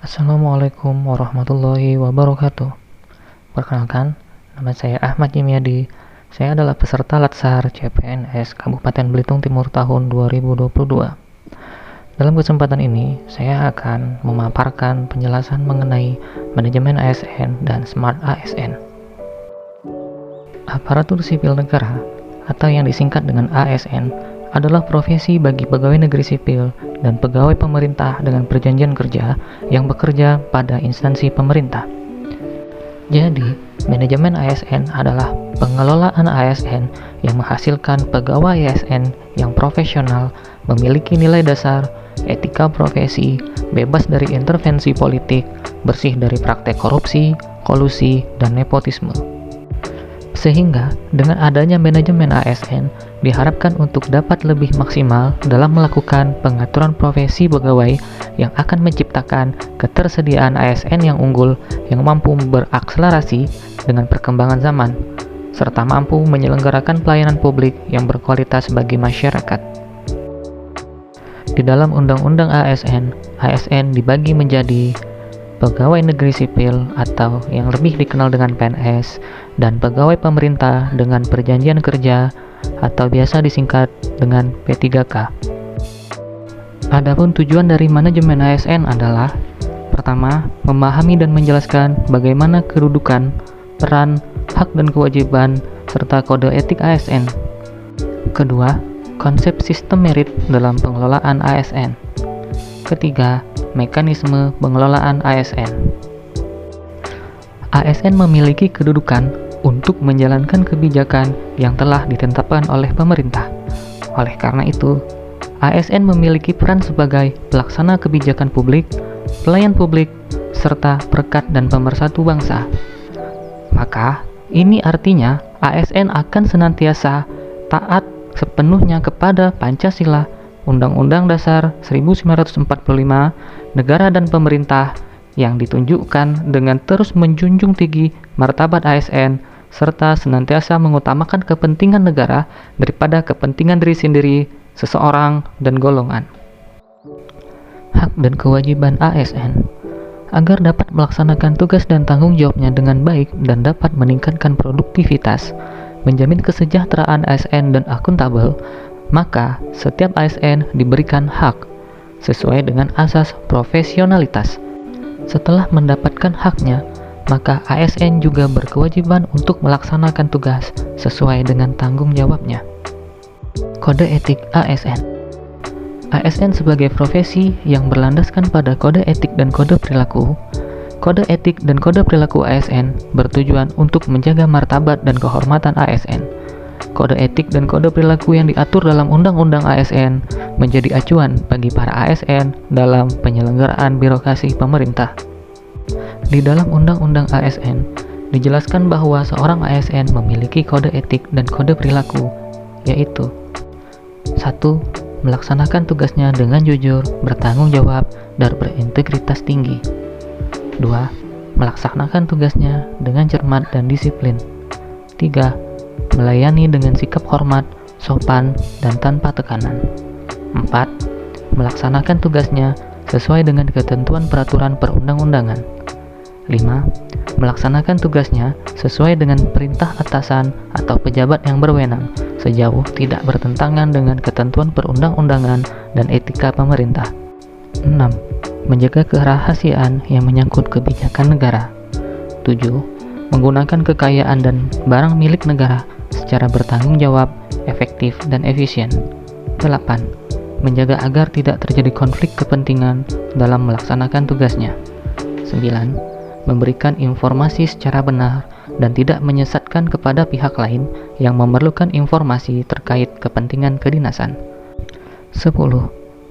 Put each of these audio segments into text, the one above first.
Assalamualaikum warahmatullahi wabarakatuh. Perkenalkan, nama saya Ahmad Yimyadi. Saya adalah peserta Latsar CPNS Kabupaten Belitung Timur tahun 2022. Dalam kesempatan ini, saya akan memaparkan penjelasan mengenai manajemen ASN dan Smart ASN. Aparatur sipil negara atau yang disingkat dengan ASN adalah profesi bagi pegawai negeri sipil dan pegawai pemerintah dengan perjanjian kerja yang bekerja pada instansi pemerintah. Jadi, manajemen ASN adalah pengelolaan ASN yang menghasilkan pegawai ASN yang profesional, memiliki nilai dasar, etika profesi, bebas dari intervensi politik, bersih dari praktek korupsi, kolusi, dan nepotisme. Sehingga dengan adanya manajemen ASN diharapkan untuk dapat lebih maksimal dalam melakukan pengaturan profesi pegawai yang akan menciptakan ketersediaan ASN yang unggul yang mampu berakselerasi dengan perkembangan zaman serta mampu menyelenggarakan pelayanan publik yang berkualitas bagi masyarakat. Di dalam Undang-Undang ASN dibagi menjadi pegawai negeri sipil atau yang lebih dikenal dengan PNS, dan pegawai pemerintah dengan perjanjian kerja atau biasa disingkat dengan P3K. Adapun tujuan dari manajemen ASN adalah: pertama, memahami dan menjelaskan bagaimana kedudukan, peran, hak dan kewajiban, serta kode etik ASN. Kedua, konsep sistem merit dalam pengelolaan ASN. Ketiga, mekanisme pengelolaan ASN. ASN memiliki kedudukan untuk menjalankan kebijakan yang telah ditetapkan oleh pemerintah. Oleh karena itu, ASN memiliki peran sebagai pelaksana kebijakan publik, pelayan publik, serta perekat dan pemersatu bangsa. Maka, ini artinya ASN akan senantiasa taat sepenuhnya kepada Pancasila, Undang-Undang Dasar 1945, negara dan pemerintah, yang ditunjukkan dengan terus menjunjung tinggi martabat ASN serta senantiasa mengutamakan kepentingan negara daripada kepentingan diri sendiri, seseorang, dan golongan. Hak dan kewajiban ASN. Agar dapat melaksanakan tugas dan tanggung jawabnya dengan baik dan dapat meningkatkan produktivitas, menjamin kesejahteraan ASN dan akuntabel, maka setiap ASN diberikan hak sesuai dengan asas profesionalitas. Setelah mendapatkan haknya, maka ASN juga berkewajiban untuk melaksanakan tugas sesuai dengan tanggung jawabnya. Kode etik ASN. ASN sebagai profesi yang berlandaskan pada kode etik dan kode perilaku. Kode etik dan kode perilaku ASN bertujuan untuk menjaga martabat dan kehormatan ASN. Kode etik dan kode perilaku yang diatur dalam Undang-Undang ASN menjadi acuan bagi para ASN dalam penyelenggaraan birokrasi pemerintah. Di dalam Undang-Undang ASN dijelaskan bahwa seorang ASN memiliki kode etik dan kode perilaku, yaitu: 1. Melaksanakan tugasnya dengan jujur, bertanggung jawab, dan berintegritas tinggi. 2. Melaksanakan tugasnya dengan cermat dan disiplin. 3. Melayani dengan sikap hormat, sopan, dan tanpa tekanan. 4. Melaksanakan tugasnya sesuai dengan ketentuan peraturan perundang-undangan. 5. Melaksanakan tugasnya sesuai dengan perintah atasan atau pejabat yang berwenang, sejauh tidak bertentangan dengan ketentuan perundang-undangan dan etika pemerintah. 6. Menjaga kerahasiaan yang menyangkut kebijakan negara. 7. Menggunakan kekayaan dan barang milik negara secara bertanggung jawab, efektif, dan efisien. 8. Menjaga agar tidak terjadi konflik kepentingan dalam melaksanakan tugasnya. 9. Memberikan informasi secara benar dan tidak menyesatkan kepada pihak lain yang memerlukan informasi terkait kepentingan kedinasan. 10.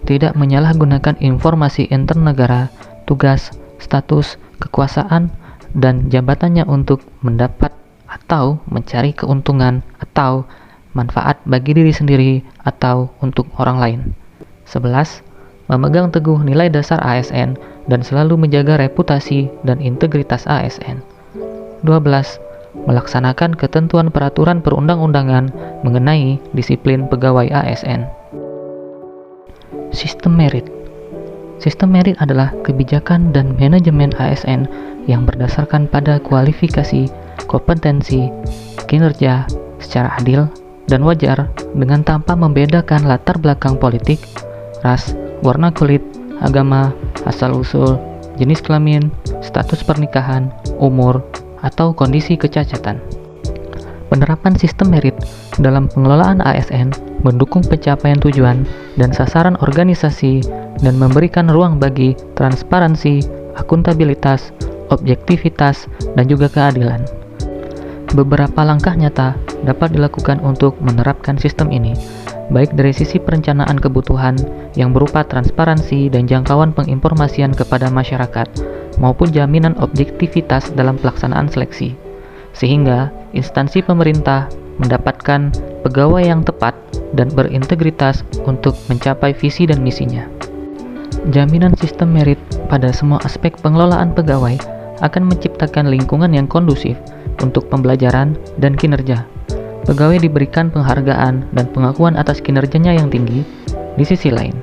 Tidak menyalahgunakan informasi intern negara, tugas, status, kekuasaan, dan jabatannya untuk mendapat atau mencari keuntungan atau manfaat bagi diri sendiri atau untuk orang lain. 11. Memegang teguh nilai dasar ASN dan selalu menjaga reputasi dan integritas ASN. 12. Melaksanakan ketentuan peraturan perundang-undangan mengenai disiplin pegawai ASN. Sistem merit. Sistem merit adalah kebijakan dan manajemen ASN yang berdasarkan pada kualifikasi, kompetensi, kinerja secara adil dan wajar dengan tanpa membedakan latar belakang politik, ras, warna kulit, agama, asal-usul, jenis kelamin, status pernikahan, umur, atau kondisi kecacatan. Penerapan sistem merit dalam pengelolaan ASN mendukung pencapaian tujuan dan sasaran organisasi dan memberikan ruang bagi transparansi, akuntabilitas, objektivitas, dan juga keadilan. Beberapa langkah nyata dapat dilakukan untuk menerapkan sistem ini, baik dari sisi perencanaan kebutuhan yang berupa transparansi dan jangkauan penginformasian kepada masyarakat, maupun jaminan objektivitas dalam pelaksanaan seleksi, sehingga instansi pemerintah mendapatkan pegawai yang tepat dan berintegritas untuk mencapai visi dan misinya. Jaminan sistem merit pada semua aspek pengelolaan pegawai akan menciptakan lingkungan yang kondusif untuk pembelajaran dan kinerja. Pegawai diberikan penghargaan dan pengakuan atas kinerjanya yang tinggi. Di sisi lain,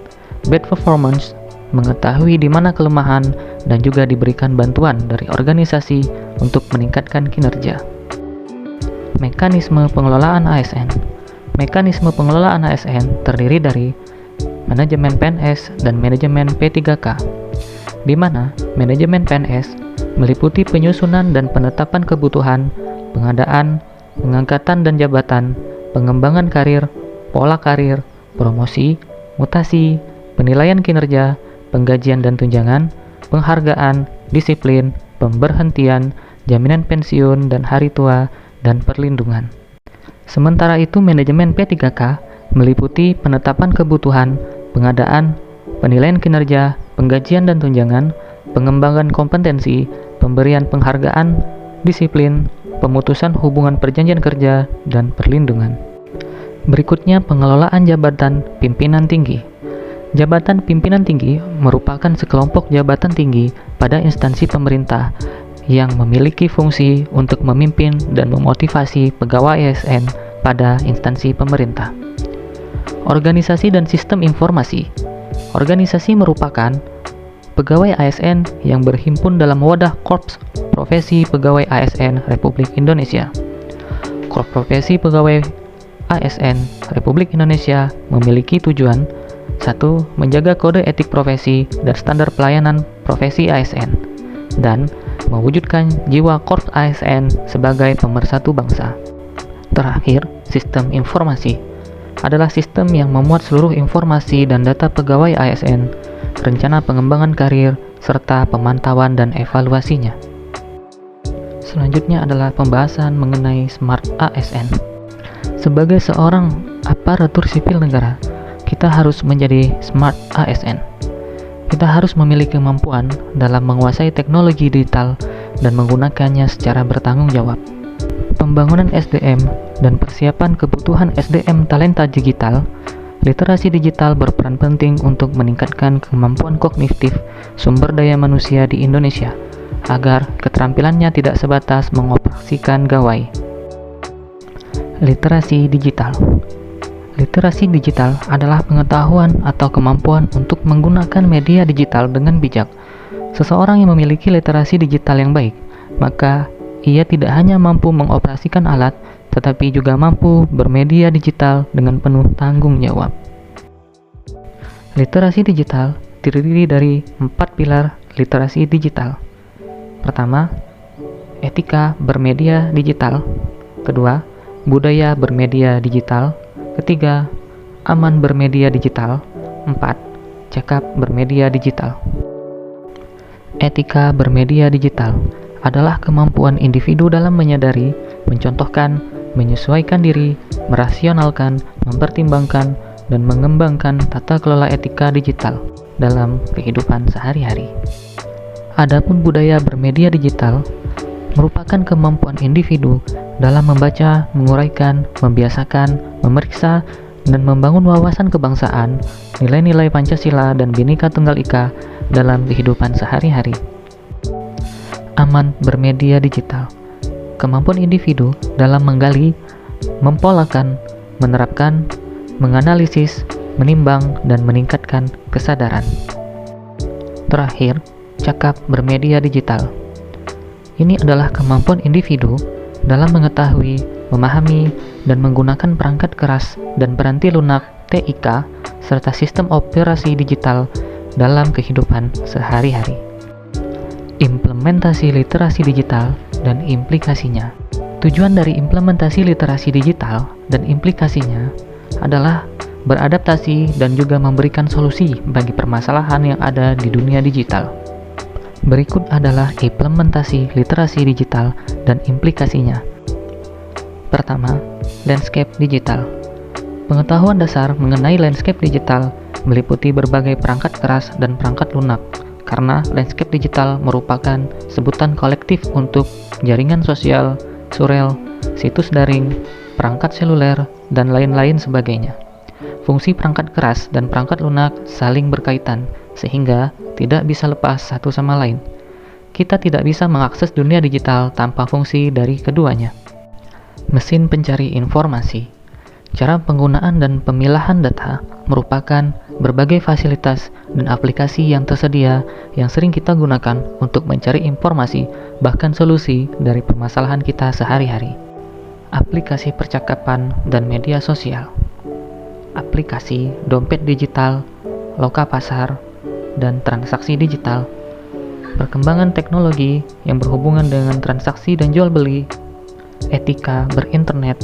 bad performance mengetahui di mana kelemahan dan juga diberikan bantuan dari organisasi untuk meningkatkan kinerja. Mekanisme pengelolaan ASN. Mekanisme pengelolaan ASN terdiri dari manajemen PNS dan manajemen P3K, di mana manajemen PNS meliputi penyusunan dan penetapan kebutuhan, pengadaan, pengangkatan dan jabatan, pengembangan karir, pola karir, promosi, mutasi, penilaian kinerja, penggajian dan tunjangan, penghargaan, disiplin, pemberhentian, jaminan pensiun dan hari tua, dan perlindungan. Sementara itu, manajemen P3K meliputi penetapan kebutuhan, pengadaan, penilaian kinerja, penggajian dan tunjangan, pengembangan kompetensi, pemberian penghargaan, disiplin, pemutusan hubungan perjanjian kerja, dan perlindungan. Berikutnya, pengelolaan jabatan pimpinan tinggi. Jabatan pimpinan tinggi merupakan sekelompok jabatan tinggi pada instansi pemerintah yang memiliki fungsi untuk memimpin dan memotivasi pegawai ASN pada instansi pemerintah. Organisasi dan sistem informasi. Organisasi merupakan pegawai ASN yang berhimpun dalam wadah Korps Profesi Pegawai ASN Republik Indonesia. Korps Profesi Pegawai ASN Republik Indonesia memiliki tujuan: 1. Menjaga kode etik profesi dan standar pelayanan profesi ASN, dan mewujudkan jiwa Korps ASN sebagai pemersatu bangsa. Terakhir, sistem informasi adalah sistem yang memuat seluruh informasi dan data pegawai ASN, rencana pengembangan karir, serta pemantauan dan evaluasinya. Selanjutnya adalah pembahasan mengenai Smart ASN. Sebagai seorang aparatur sipil negara, kita harus menjadi Smart ASN. Kita harus memiliki kemampuan dalam menguasai teknologi digital dan menggunakannya secara bertanggung jawab. Pembangunan SDM dan persiapan kebutuhan SDM talenta digital, literasi digital berperan penting untuk meningkatkan kemampuan kognitif sumber daya manusia di Indonesia, agar keterampilannya tidak sebatas mengoperasikan gawai. Literasi digital. Literasi digital adalah pengetahuan atau kemampuan untuk menggunakan media digital dengan bijak. Seseorang yang memiliki literasi digital yang baik, maka ia tidak hanya mampu mengoperasikan alat, tetapi juga mampu bermedia digital dengan penuh tanggung jawab. Literasi digital terdiri dari 4 pilar literasi digital. Pertama, etika bermedia digital. Kedua, budaya bermedia digital. Ketiga, aman bermedia digital. 4, cakap bermedia digital. Etika bermedia digital adalah kemampuan individu dalam menyadari, mencontohkan, menyesuaikan diri, merasionalkan, mempertimbangkan, dan mengembangkan tata kelola etika digital dalam kehidupan sehari-hari. Adapun budaya bermedia digital merupakan kemampuan individu dalam membaca, menguraikan, membiasakan, memeriksa, dan membangun wawasan kebangsaan, nilai-nilai Pancasila dan Bhinneka Tunggal Ika dalam kehidupan sehari-hari. Aman bermedia digital, kemampuan individu dalam menggali, mempolakan, menerapkan, menganalisis, menimbang, dan meningkatkan kesadaran. Terakhir, cakap bermedia digital. Ini adalah kemampuan individu dalam mengetahui, memahami, dan menggunakan perangkat keras dan peranti lunak TIK serta sistem operasi digital dalam kehidupan sehari-hari. Implementasi literasi digital dan implikasinya. Tujuan dari implementasi literasi digital dan implikasinya adalah beradaptasi dan juga memberikan solusi bagi permasalahan yang ada di dunia digital. Berikut adalah implementasi literasi digital dan implikasinya. Pertama, landscape digital. Pengetahuan dasar mengenai landscape digital meliputi berbagai perangkat keras dan perangkat lunak, karena landscape digital merupakan sebutan kolektif untuk jaringan sosial, surel, situs daring, perangkat seluler, dan lain-lain sebagainya. Fungsi perangkat keras dan perangkat lunak saling berkaitan, sehingga tidak bisa lepas satu sama lain. Kita tidak bisa mengakses dunia digital tanpa fungsi dari keduanya. Mesin pencari informasi. Cara penggunaan dan pemilahan data merupakan berbagai fasilitas dan aplikasi yang tersedia yang sering kita gunakan untuk mencari informasi, bahkan solusi dari permasalahan kita sehari-hari. Aplikasi percakapan dan media sosial. Aplikasi dompet digital, loka pasar, dan transaksi digital. Perkembangan teknologi yang berhubungan dengan transaksi dan jual beli, etika berinternet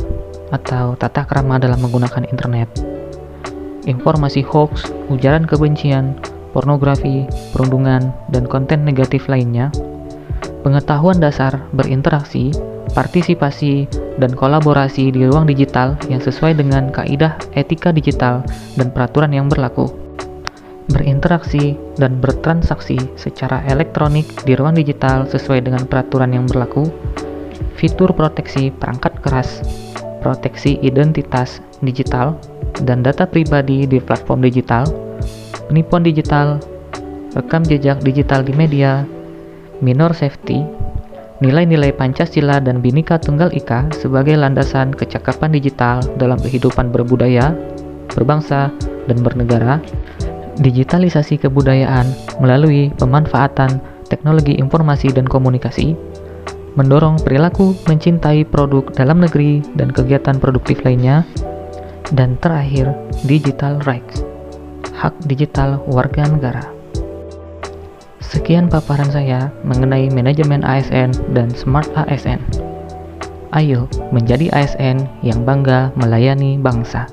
atau tata krama dalam menggunakan internet, informasi hoax, ujaran kebencian, pornografi, perundungan, dan konten negatif lainnya, pengetahuan dasar berinteraksi, partisipasi, dan kolaborasi di ruang digital yang sesuai dengan kaidah etika digital dan peraturan yang berlaku, berinteraksi dan bertransaksi secara elektronik di ruang digital sesuai dengan peraturan yang berlaku, fitur proteksi perangkat keras, proteksi identitas digital dan data pribadi di platform digital, penipuan digital, rekam jejak digital di media, minor safety, nilai-nilai Pancasila dan Bhinneka Tunggal Ika sebagai landasan kecakapan digital dalam kehidupan berbudaya, berbangsa, dan bernegara, digitalisasi kebudayaan melalui pemanfaatan teknologi informasi dan komunikasi, mendorong perilaku mencintai produk dalam negeri dan kegiatan produktif lainnya, dan terakhir, digital rights, hak digital warga negara. Sekian paparan saya mengenai manajemen ASN dan Smart ASN. Ayo menjadi ASN yang bangga melayani bangsa.